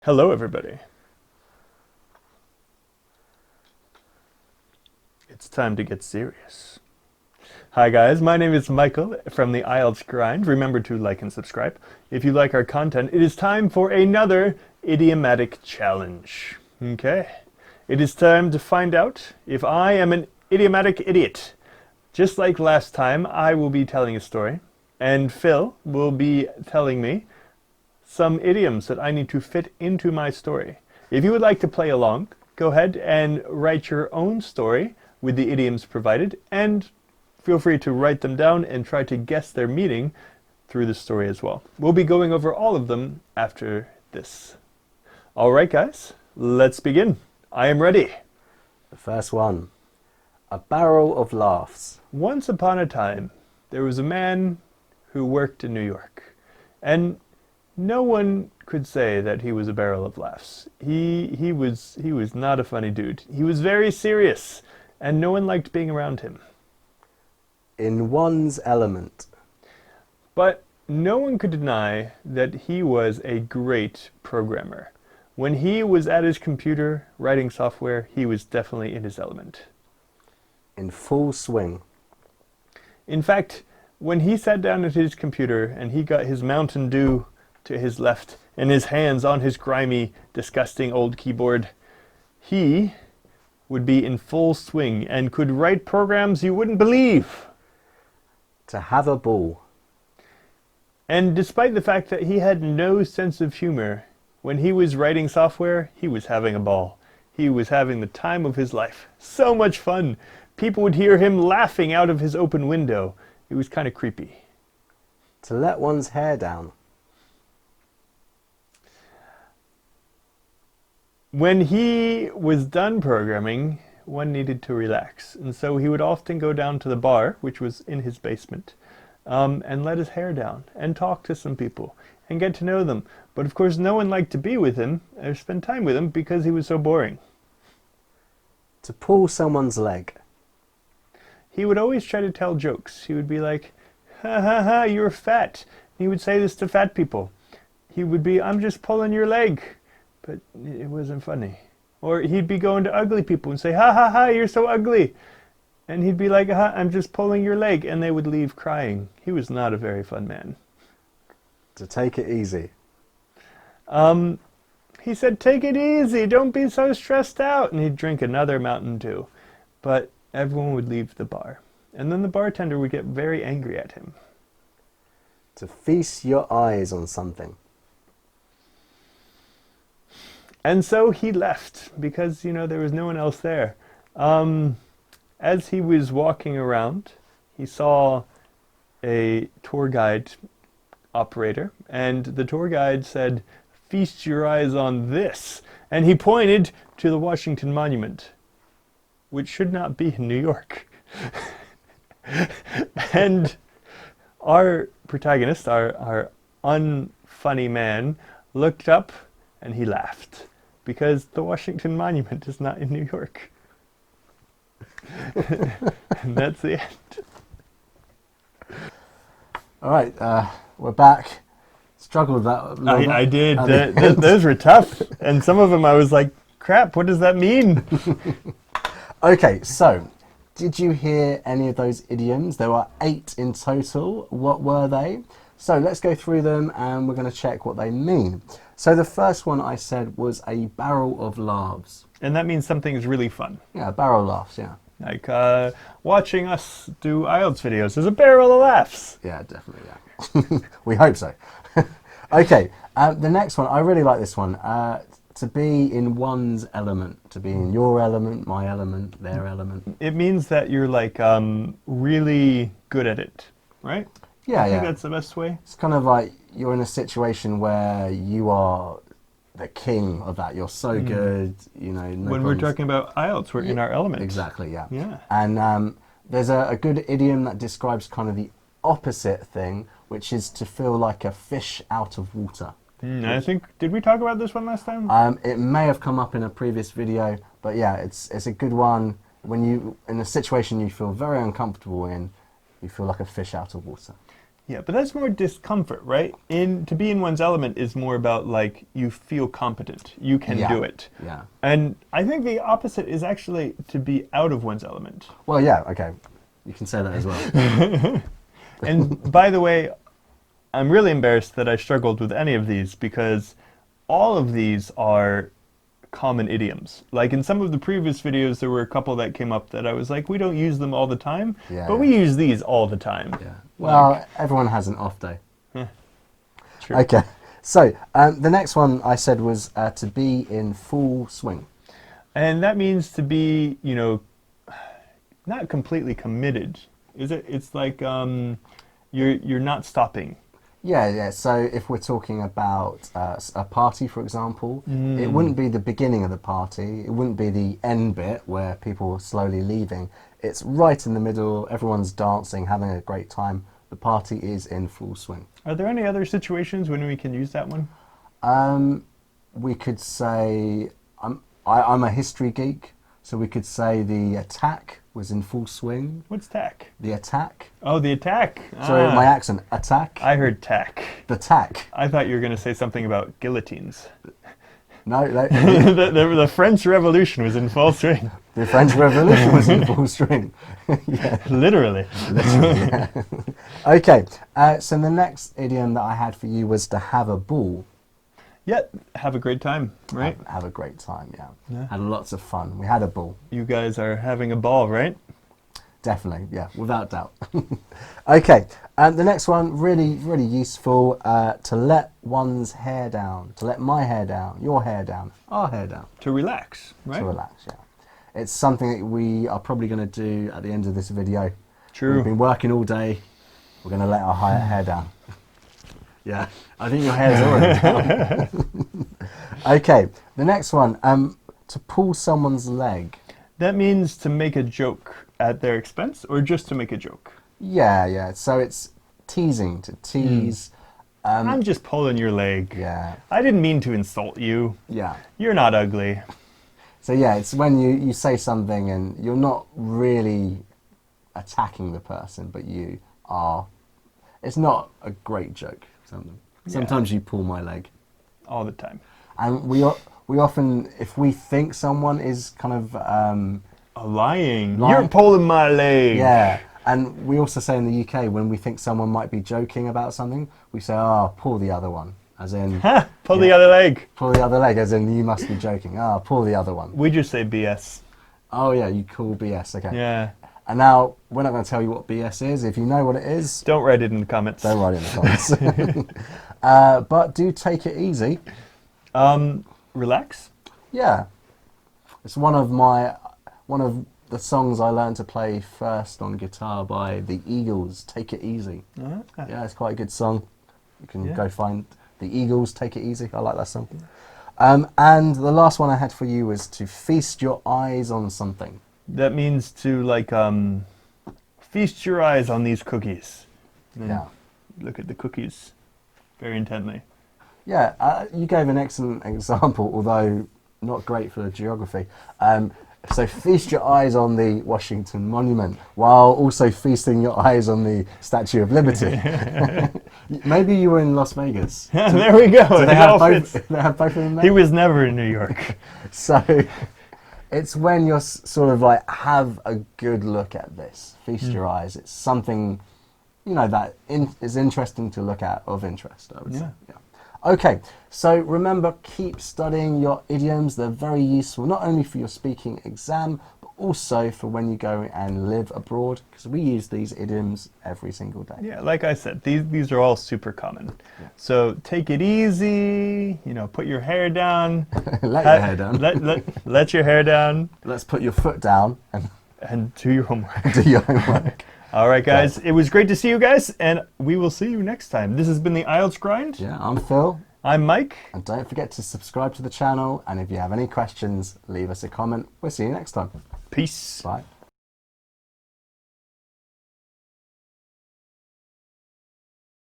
Hello, everybody. It's time to get serious. Hi, guys. My name is Michael from the IELTS Grind. Remember to like and subscribe. If you like our content, it is time for another idiomatic challenge. Okay? It is time to find out if I am an idiomatic idiot. Just like last time, I will be telling a story, and Phil will be telling me some idioms that I need to fit into my story. If you would like to play along, go ahead and write your own story with the idioms provided, and feel free to write them down and try to guess their meaning through the story as well. We'll be going over all of them after this. All right, guys, let's begin. I am ready. The first one, a barrel of laughs. Once upon a time, there was a man who worked in New York, and no one could say that he was a barrel of laughs. He was not a funny dude. He was very serious, and no one liked being around him. In one's element. But no one could deny that he was a great programmer. When he was at his computer writing software, he was definitely in his element. In full swing. In fact, when he sat down at his computer and he got his Mountain Dew to his left and his hands on his grimy, disgusting old keyboard, he would be in full swing and could write programs you wouldn't believe. To have a ball. And despite the fact that he had no sense of humor, when he was writing software, he was having a ball. He was having the time of his life. So much fun. People would hear him laughing out of his open window. It was kind of creepy. To let one's hair down. When he was done programming, one needed to relax. And so he would often go down to the bar, which was in his basement, and let his hair down and talk to some people and get to know them. But of course, no one liked to be with him or spend time with him because he was so boring. To pull someone's leg. He would always try to tell jokes. He would be like, ha ha ha, you're fat. He would say this to fat people. He would be, I'm just pulling your leg. But it wasn't funny. Or he'd be going to ugly people and say, ha ha ha, you're so ugly. And he'd be like, ha, I'm just pulling your leg. And they would leave crying. He was not a very fun man. To take it easy. He said, take it easy, don't be so stressed out. And he'd drink another Mountain Dew. But everyone would leave the bar. And then the bartender would get very angry at him. To feast your eyes on something. And so he left because, there was no one else there. As he was walking around, he saw a tour guide operator, and the tour guide said, feast your eyes on this. And he pointed to the Washington Monument, which should not be in New York. And our protagonist, our unfunny man, looked up and he laughed because the Washington Monument is not in New York. And that's the end. All right, we're back. Struggled with that a little bit. I did. Those were tough. And some of them I was like, crap, what does that mean? Okay, so did you hear any of those idioms? There were 8 in total. What were they? So let's go through them and we're going to check what they mean. So the first one I said was a barrel of laughs. And that means something is really fun. Yeah, a barrel of laughs, yeah. Like watching us do IELTS videos is a barrel of laughs. Yeah, definitely, yeah. We hope so. Okay, the next one, I really like this one. To be in one's element, to be in your element, my element, their element. It means that you're like really good at it, right? Yeah, I think that's the best way. It's kind of like you're in a situation where you are the king of that. You're so good, no when problems. we're talking about IELTS, we're in our element. Exactly, yeah. Yeah. And there's a good idiom that describes kind of the opposite thing, which is to feel like a fish out of water. I think, did we talk about this one last time? It may have come up in a previous video, but yeah, it's a good one. When you in a situation you feel very uncomfortable in, you feel like a fish out of water. Yeah, but that's more discomfort, right? To be in one's element is more about like you feel competent, you can do it. Yeah. And I think the opposite is actually to be out of one's element. Well, yeah, okay. You can say that as well. And by the way, I'm really embarrassed that I struggled with any of these because all of these are common idioms. Like in some of the previous videos, there were a couple that came up that I was like, we don't use them all the time, but we use these all the time. Yeah. Well, everyone has an off day. True. Okay. So the next one I said was to be in full swing. And that means to be, you know, not completely committed. Is it? It's like you're not stopping. Yeah. So if we're talking about a party, for example, it wouldn't be the beginning of the party. It wouldn't be the end bit where people are slowly leaving. It's right in the middle. Everyone's dancing, having a great time. The party is in full swing. Are there any other situations when we can use that one? We could say I'm a history geek, so we could say the attack was in full swing. What's tack? The attack. Oh, the attack. Sorry, my accent. Attack. I heard tack. The tack. I thought you were going to say something about guillotines. No. The French Revolution was in full swing. The French Revolution was in full swing. Yeah. Literally. Yeah. Okay, so the next idiom that I had for you was to have a ball. Yeah, have a great time, right? Have a great time, yeah. Had lots of fun. We had a ball. You guys are having a ball, right? Definitely, yeah, without doubt. Okay, the next one, really, really useful, to let one's hair down, to let my hair down, your hair down, our hair down. To relax, right? To relax, yeah. It's something that we are probably going to do at the end of this video. True. We've been working all day. We're going to let our hair down. Yeah, I think your hair's already down. Okay, the next one, to pull someone's leg. That means to make a joke at their expense or just to make a joke? Yeah. So it's teasing, to tease. I'm just pulling your leg. Yeah. I didn't mean to insult you. Yeah. You're not ugly. So yeah, it's when you say something and you're not really attacking the person, but you are. It's not a great joke. Sometimes you pull my leg. All the time. And we often, if we think someone is kind of lying. You're pulling my leg. Yeah. And we also say in the UK, when we think someone might be joking about something, we say, "Oh, pull the other one," as in pull the other leg. Pull the other leg, as in you must be joking. "Oh, pull the other one." We just say BS. Oh yeah, you call BS. Okay. Yeah. And now we're not going to tell you what BS is. If you know what it is, don't write it in the comments. Don't write it in the comments. But do take it easy. Relax. Yeah. It's one of the songs I learned to play first on guitar by the Eagles. Take It Easy. Yeah, it's quite a good song. You can go find the Eagles. Take It Easy. I like that song. And the last one I had for you was to feast your eyes on something. That means to like feast your eyes on these cookies. Yeah. Look at the cookies very intently. Yeah, you gave an excellent example, although not great for the geography. So feast your eyes on the Washington Monument while also feasting your eyes on the Statue of Liberty. Maybe you were in Las Vegas. There we go. So they have both of them there? He was never in New York. So it's when you're sort of like, have a good look at this. Feast your eyes. It's something, that is interesting to look at, of interest, I would say. Yeah. Okay, so remember, keep studying your idioms. They're very useful, not only for your speaking exam, but also for when you go and live abroad, because we use these idioms every single day. Yeah, like I said, these are all super common. Yeah. So take it easy, put your hair down. Let your hair down. Let your hair down. Let's put your foot down. And do your homework. Do your homework. All right, guys. It was great to see you guys, and we will see you next time. This has been the IELTS Grind. Yeah, I'm Phil. I'm Mike. And don't forget to subscribe to the channel, and if you have any questions, leave us a comment. We'll see you next time. Peace. Bye.